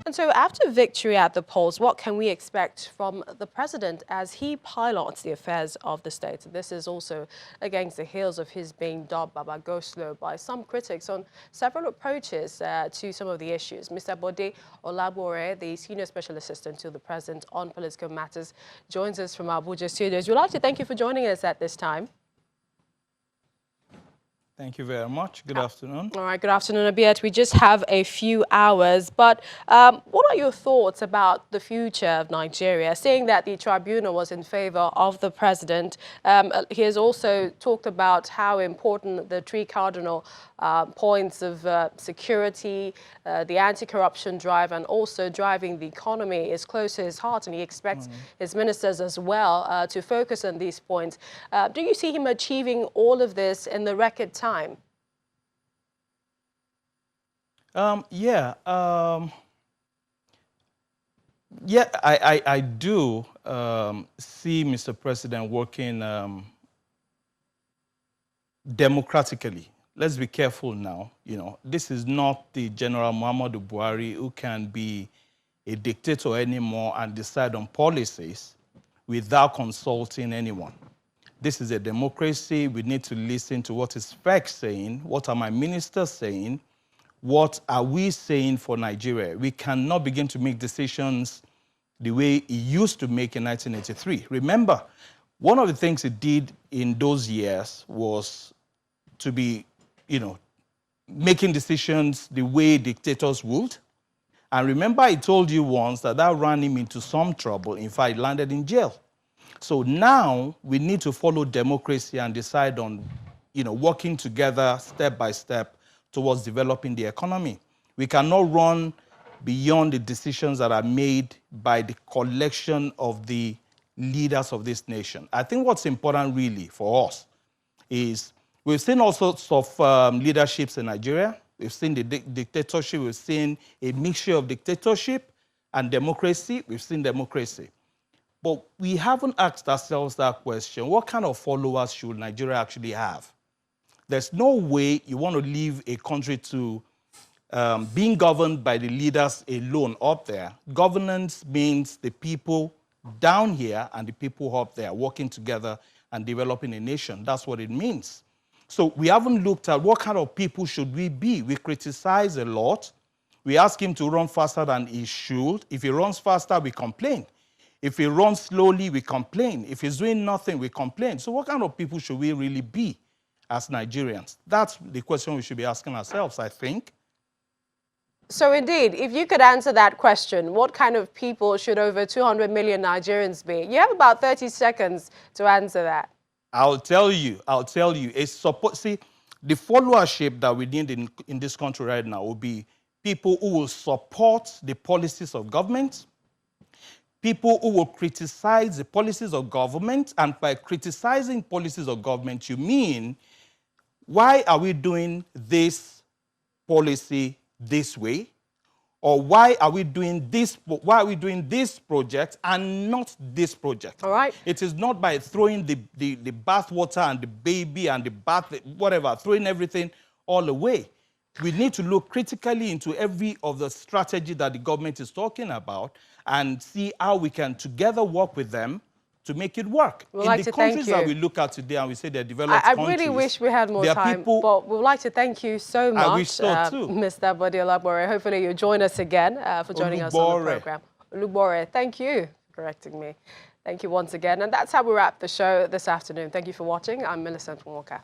And so after victory at the polls, what can we expect from the president as he pilots the affairs of the state? This is also against the heels of his being dubbed Baba Go Slow by some critics on several approaches to some of the issues. Mr. Bode Olabore, the senior special assistant to the president on political matters, joins us from Abuja studios. We'd like to thank you for joining us at this time. Thank you very much. Good afternoon. All right, good afternoon, Abiat. We just have a few hours, but what are your thoughts about the future of Nigeria? Seeing that the tribunal was in favor of the president, he has also talked about how important the three cardinal points of security, the anti-corruption drive, and also driving the economy is close to his heart, and he expects his ministers as well to focus on these points. Do you see him achieving all of this in the record time? I do see Mr. President working democratically. Let's be careful now. You know, this is not the General Muhammadu Buhari who can be a dictator anymore and decide on policies without consulting anyone. This is a democracy. We need to listen to what is FEC saying, what are my ministers saying, what are we saying for Nigeria. We cannot begin to make decisions the way he used to make in 1983. Remember, one of the things he did in those years was to be, making decisions the way dictators would. And remember, I told you once that ran him into some trouble. In fact, he landed in jail. So now we need to follow democracy and decide on, working together step by step towards developing the economy. We cannot run beyond the decisions that are made by the collection of the leaders of this nation. I think what's important really for us is we've seen all sorts of leaderships in Nigeria. We've seen the dictatorship. We've seen a mixture of dictatorship and democracy. We've seen democracy. But we haven't asked ourselves that question. What kind of followers should Nigeria actually have? There's no way you want to leave a country to being governed by the leaders alone up there. Governance means the people down here and the people up there working together and developing a nation. That's what it means. So we haven't looked at what kind of people should we be. We criticize a lot. We ask him to run faster than he should. If he runs faster, we complain. If he runs slowly, we complain. If he's doing nothing, we complain. So what kind of people should we really be as Nigerians? That's the question we should be asking ourselves, I think. So indeed, if you could answer that question, what kind of people should over 200 million Nigerians be? You have about 30 seconds to answer that. I'll tell you. See, the followership that we need in this country right now will be people who will support the policies of government, people who will criticize the policies of government, and by criticizing policies of government, you mean, why are we doing this policy this way? Or why are we doing this project and not this project? All right. It is not by throwing the bath water and the baby and the bath, whatever, throwing everything all away. We need to look critically into every of the strategy that the government is talking about and see how we can together work with them to make it work. In the countries that we look at today and we say they're developed countries, I really wish we had more time, but we'd like to thank you so much, I wish so too. Mr. Bode Olabore. Hopefully you'll join us again for joining us on the program. Olubore, thank you for correcting me. Thank you once again. And that's how we wrap the show this afternoon. Thank you for watching. I'm Millicent Walker.